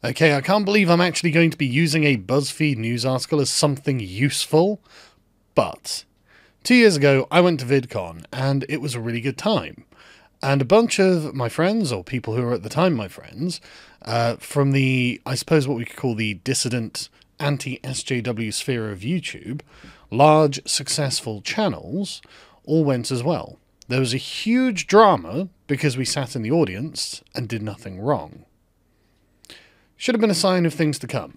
Okay, I can't believe I'm actually going to be using a BuzzFeed news article as something useful, but 2 years ago I went to VidCon and it was a really good time. And a bunch of my friends, or people who were at the time my friends, from the, I suppose what we could call the dissident anti-SJW sphere of YouTube, large successful channels, all went as well. There was a huge drama because we sat in the audience and did nothing wrong. Should have been a sign of things to come.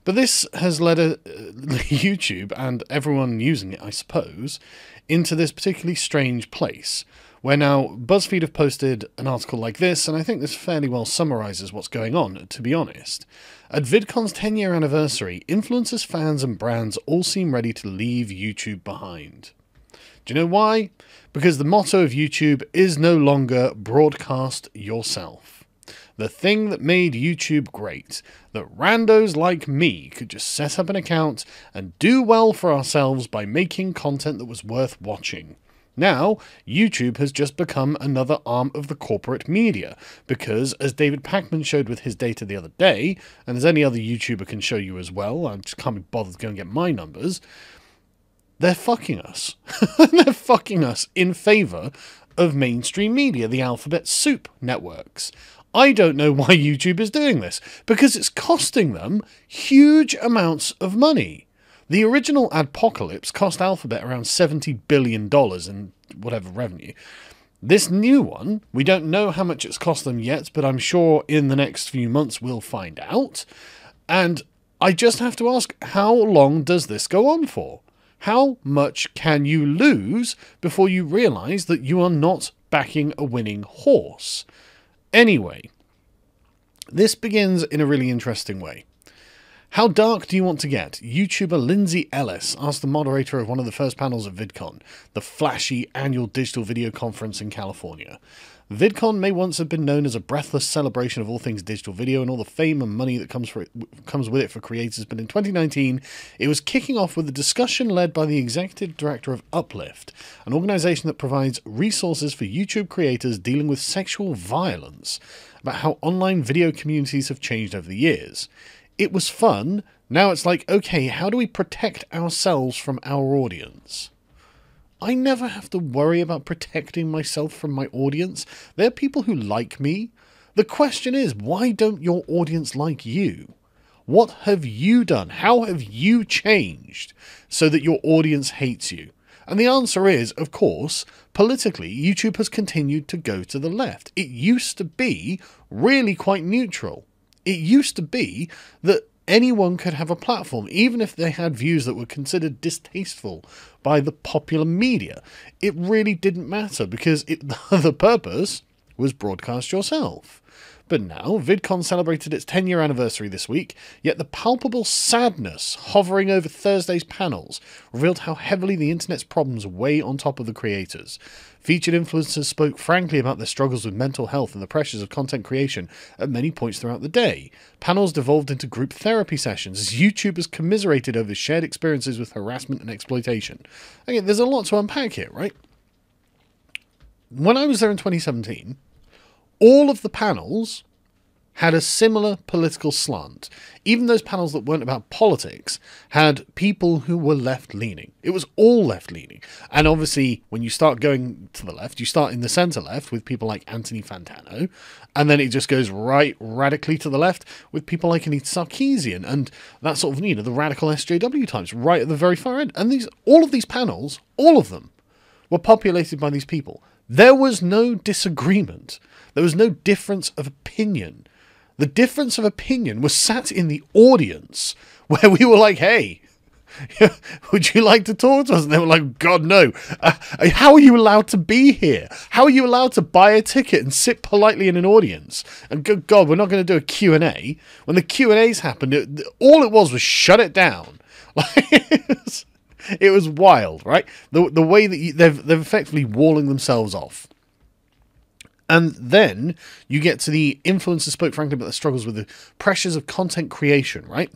But this has led YouTube, and everyone using it, I suppose, into this particularly strange place, where now BuzzFeed have posted an article like this, and I think this fairly well summarises what's going on, to be honest. At VidCon's 10-year anniversary, influencers, fans and brands all seem ready to leave YouTube behind. Do you know why? Because the motto of YouTube is no longer broadcast yourself. The thing that made YouTube great, that randos like me could just set up an account and do well for ourselves by making content that was worth watching. Now, YouTube has just become another arm of the corporate media, because, as David Pakman showed with his data the other day, and as any other YouTuber can show you as well, I just can't be bothered to go and get my numbers, they're fucking us. They're fucking us in favour of mainstream media, the alphabet soup networks. I don't know why YouTube is doing this, because it's costing them huge amounts of money. The original Adpocalypse cost Alphabet around $70 billion in whatever revenue. This new one, we don't know how much it's cost them yet, but I'm sure in the next few months we'll find out. And I just have to ask, how long does this go on for? How much can you lose before you realise that you are not backing a winning horse? Anyway, this begins in a really interesting way. How dark do you want to get? YouTuber Lindsay Ellis asked the moderator of one of the first panels at VidCon, the flashy annual digital video conference in California. VidCon may once have been known as a breathless celebration of all things digital video and all the fame and money that comes with it for creators, but in 2019, it was kicking off with a discussion led by the executive director of Uplift, an organization that provides resources for YouTube creators dealing with sexual violence, about how online video communities have changed over the years. It was fun. Now it's like, okay, how do we protect ourselves from our audience? I never have to worry about protecting myself from my audience. They're people who like me. The question is, why don't your audience like you? What have you done? How have you changed so that your audience hates you? And the answer is, of course, politically, YouTube has continued to go to the left. It used to be really quite neutral. It used to be that anyone could have a platform, even if they had views that were considered distasteful by the popular media. It really didn't matter because the purpose was broadcast yourself. But now, VidCon celebrated its 10-year anniversary this week, yet the palpable sadness hovering over Thursday's panels revealed how heavily the internet's problems weigh on top of the creators. Featured influencers spoke frankly about their struggles with mental health and the pressures of content creation at many points throughout the day. Panels devolved into group therapy sessions as YouTubers commiserated over shared experiences with harassment and exploitation. Again, there's a lot to unpack here, right? When I was there in 2017, all of the panels had a similar political slant. Even those panels that weren't about politics had people who were left-leaning. It was all left-leaning. And obviously, when you start going to the left, you start in the centre-left with people like Anthony Fantano, and then it just goes right radically to the left with people like Anita Sarkeesian, and that sort of, you know, the radical SJW types right at the very far end. And all of these panels, all of them, were populated by these people. There was no disagreement. There was no difference of opinion. The difference of opinion was sat in the audience where we were like, hey, would you like to talk to us? And they were like, God, no. How are you allowed to be here? How are you allowed to buy a ticket and sit politely in an audience? And good God, we're not going to do a Q&A. When the Q&As happened, all it was shut it down. It was wild, right? The way that they're effectively walling themselves off. And then you get to the influencers spoke frankly about the struggles with the pressures of content creation, right?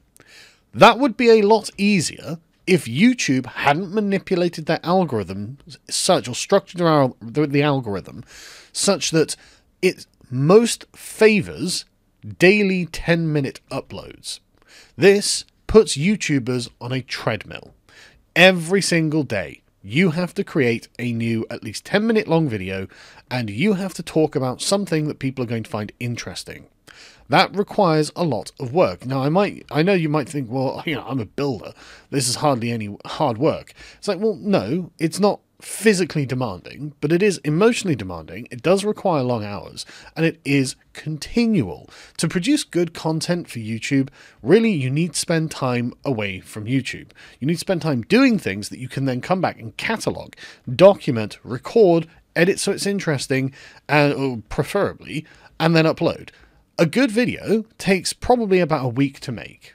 That would be a lot easier if YouTube hadn't manipulated their algorithm such, or structured the algorithm such that it most favours daily 10-minute uploads. This puts YouTubers on a treadmill. Every single day, you have to create a new at least 10-minute long video, and you have to talk about something that people are going to find interesting. That requires a lot of work. Now, I know you might think, well, I'm a builder. This is hardly any hard work. It's like, well, no, it's not physically demanding, but it is emotionally demanding. It does require long hours, and it is continual. To produce good content for YouTube, really, you need to spend time away from YouTube. You need to spend time doing things that you can then come back and catalog, document, record, edit so it's interesting, and preferably, and then upload. A good video takes probably about a week to make.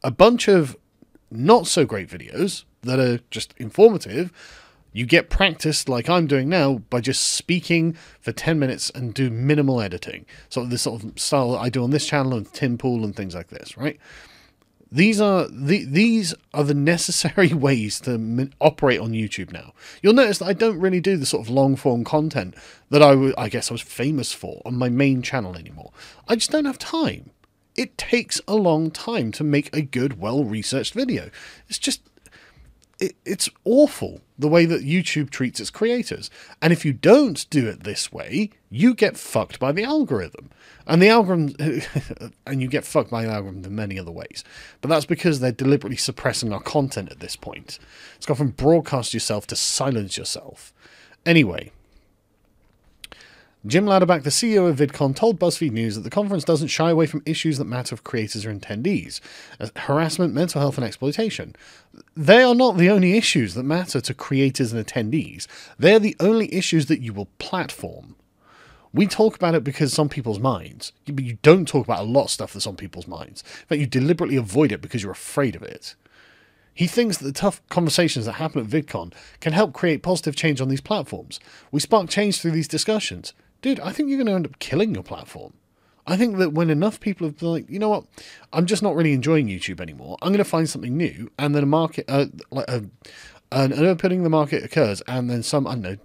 A bunch of not so great videos that are just informative, you get practiced like I'm doing now by just speaking for 10 minutes and do minimal editing. So this sort of style that I do on this channel and Tim Pool and things like this, right? These are the necessary ways to operate on YouTube now. You'll notice that I don't really do the sort of long-form content that I guess I was famous for on my main channel anymore. I just don't have time. It takes a long time to make a good, well-researched video. It's just... It's awful the way that YouTube treats its creators. And if you don't do it this way, you get fucked by the algorithm. And the algorithm, and you get fucked by the algorithm in many other ways. But that's because they're deliberately suppressing our content at this point. It's gone from broadcast yourself to silence yourself. Anyway, Jim Ladderback, the CEO of VidCon, told BuzzFeed News that the conference doesn't shy away from issues that matter for creators or attendees, as harassment, mental health, and exploitation. They are not the only issues that matter to creators and attendees. They are the only issues that you will platform. We talk about it because it's on people's minds, but you don't talk about a lot of stuff that's on people's minds. In fact, you deliberately avoid it because you're afraid of it. He thinks that the tough conversations that happen at VidCon can help create positive change on these platforms. We spark change through these discussions. Dude, I think you're going to end up killing your platform. I think that when enough people have been like, you know what, I'm just not really enjoying YouTube anymore, I'm going to find something new, and then a market, an opening the market occurs, and then some, I don't know,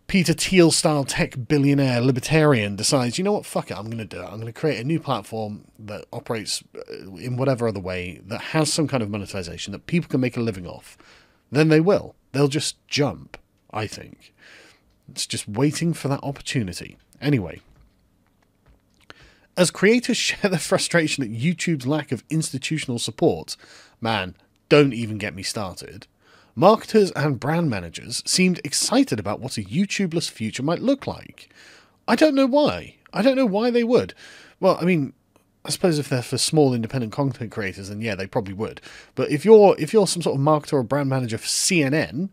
Peter Thiel-style tech billionaire libertarian decides, you know what, fuck it, I'm going to do it. I'm going to create a new platform that operates in whatever other way, that has some kind of monetization, that people can make a living off. Then they will. They'll just jump, I think. It's just waiting for that opportunity. Anyway, as creators share their frustration at YouTube's lack of institutional support, man, don't even get me started, marketers and brand managers seemed excited about what a YouTubeless future might look like. I don't know why. I don't know why they would. Well, I mean, I suppose if they're for small independent content creators, then yeah, they probably would. But if you're some sort of marketer or brand manager for CNN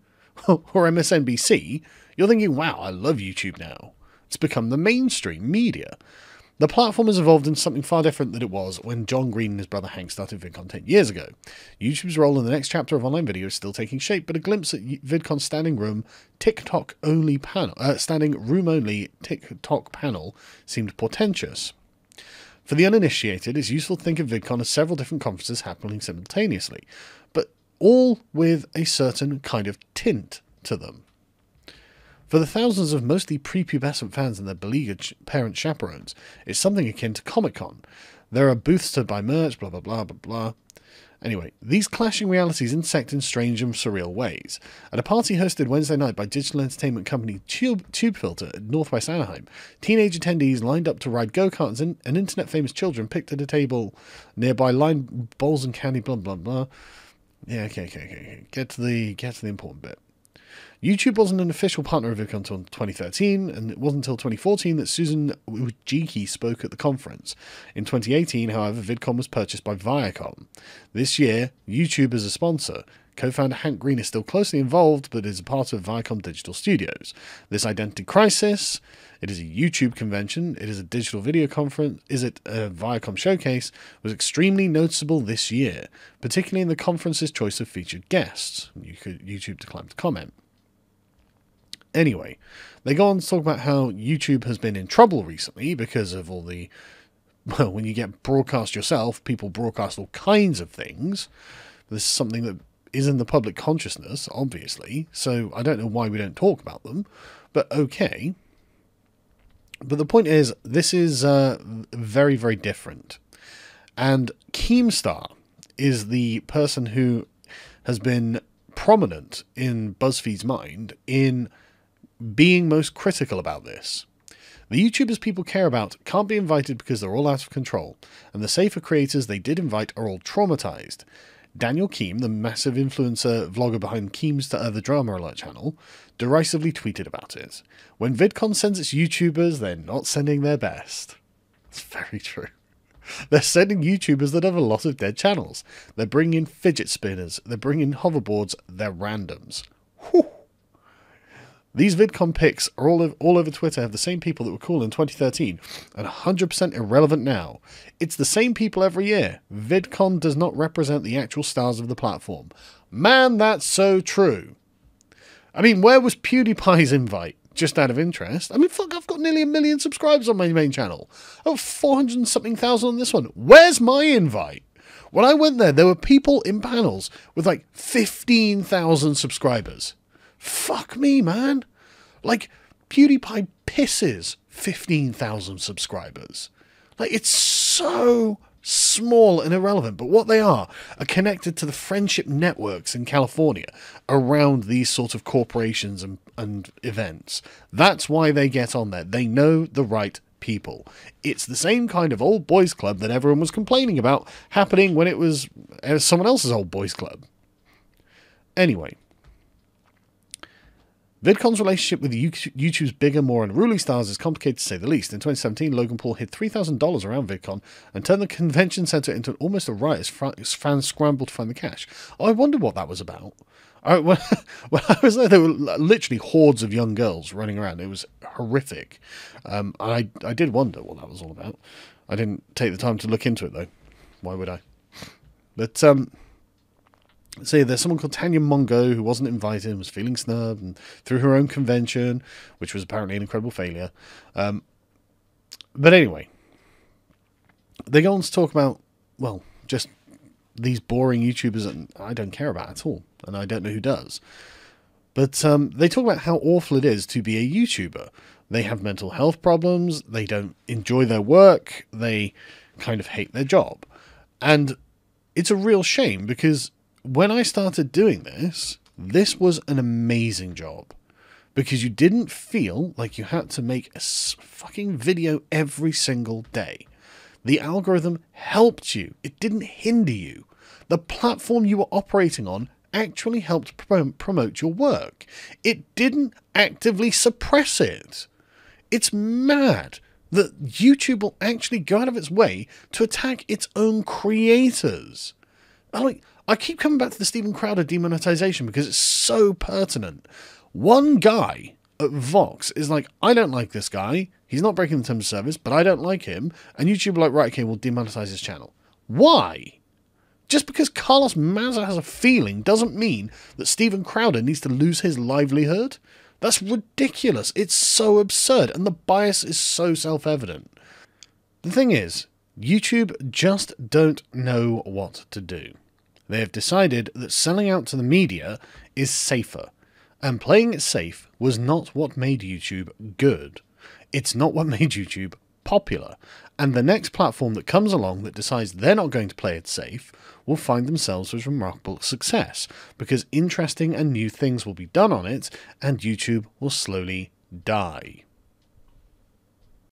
or MSNBC, you're thinking, wow, I love YouTube now. It's become the mainstream media. The platform has evolved into something far different than it was when John Green and his brother Hank started VidCon 10 years ago. YouTube's role in the next chapter of online video is still taking shape, but a glimpse at VidCon's standing room only TikTok panel seemed portentous. For the uninitiated, it's useful to think of VidCon as several different conferences happening simultaneously, but all with a certain kind of tint to them. For the thousands of mostly prepubescent fans and their beleaguered parent chaperones, it's something akin to Comic-Con. There are booths to buy merch, blah blah blah blah blah. Anyway, these clashing realities intersect in strange and surreal ways. At a party hosted Wednesday night by digital entertainment company TubeFilter at Northwest Anaheim, teenage attendees lined up to ride go-karts and internet-famous children picked at a table nearby lined bowls and candy, blah blah blah. Yeah, okay. Get to the important bit. YouTube wasn't an official partner of VidCon until 2013, and it wasn't until 2014 that Susan Wojcicki spoke at the conference. In 2018, however, VidCon was purchased by Viacom. This year, YouTube is a sponsor. Co-founder Hank Green is still closely involved, but is a part of Viacom Digital Studios. This identity crisis, it is a YouTube convention, it is a digital video conference, is it a Viacom showcase, was extremely noticeable this year, particularly in the conference's choice of featured guests. YouTube declined to comment. Anyway, they go on to talk about how YouTube has been in trouble recently because of all the, well, when you get broadcast yourself, people broadcast all kinds of things. This is something that is in the public consciousness, obviously, so I don't know why we don't talk about them, but okay. But the point is, this is very, very different. And Keemstar is the person who has been prominent in BuzzFeed's mind in being most critical about this. The YouTubers people care about can't be invited because they're all out of control, and the safer creators they did invite are all traumatized. Daniel Keem, the massive influencer vlogger behind Keemstar, the Drama Alert channel, derisively tweeted about it. When VidCon sends its YouTubers, they're not sending their best. It's very true. They're sending YouTubers that have a lot of dead channels. They're bringing in fidget spinners. They're bringing in hoverboards. They're randoms. Whew. These VidCon pics are all over Twitter have the same people that were cool in 2013 and 100% irrelevant now. It's the same people every year. VidCon does not represent the actual stars of the platform. Man, that's so true. I mean, where was PewDiePie's invite? Just out of interest. I mean, fuck, I've got nearly 1 million subscribers on my main channel. Oh, 400 and something thousand on this one. Where's my invite? When I went there were people in panels with like 15,000 subscribers. Fuck me, man. Like, PewDiePie pisses 15,000 subscribers. Like, it's so small and irrelevant, but what they are connected to the friendship networks in California around these sort of corporations and events. That's why they get on there. They know the right people. It's the same kind of old boys club that everyone was complaining about happening when it was someone else's old boys club. Anyway, VidCon's relationship with YouTube's bigger, more unruly stars is complicated to say the least. In 2017, Logan Paul hid $3,000 around VidCon and turned the convention center into almost a riot as fans scrambled to find the cash. I wonder what that was about. When I was there were literally hordes of young girls running around. It was horrific. I did wonder what that was all about. I didn't take the time to look into it, though. Why would I? But, so yeah, there's someone called Tanya Mongo who wasn't invited and was feeling snubbed and threw her own convention, which was apparently an incredible failure. But anyway, they go on to talk about, well, just these boring YouTubers that I don't care about at all, and I don't know who does. But they talk about how awful it is to be a YouTuber. They have mental health problems, they don't enjoy their work, they kind of hate their job. And it's a real shame because when I started doing this, this was an amazing job because you didn't feel like you had to make a fucking video every single day. The algorithm helped you. It didn't hinder you. The platform you were operating on actually helped promote your work. It didn't actively suppress it. It's mad that YouTube will actually go out of its way to attack its own creators. I keep coming back to the Steven Crowder demonetization because it's so pertinent. One guy at Vox is like, I don't like this guy. He's not breaking the terms of service, but I don't like him. And YouTube are like, right, okay, we'll demonetize his channel. Why? Just because Carlos Maza has a feeling doesn't mean that Steven Crowder needs to lose his livelihood. That's ridiculous. It's so absurd. And the bias is so self-evident. The thing is, YouTube just don't know what to do. They have decided that selling out to the media is safer, and playing it safe was not what made YouTube good. It's not what made YouTube popular, and the next platform that comes along that decides they're not going to play it safe will find themselves with remarkable success, because interesting and new things will be done on it, and YouTube will slowly die.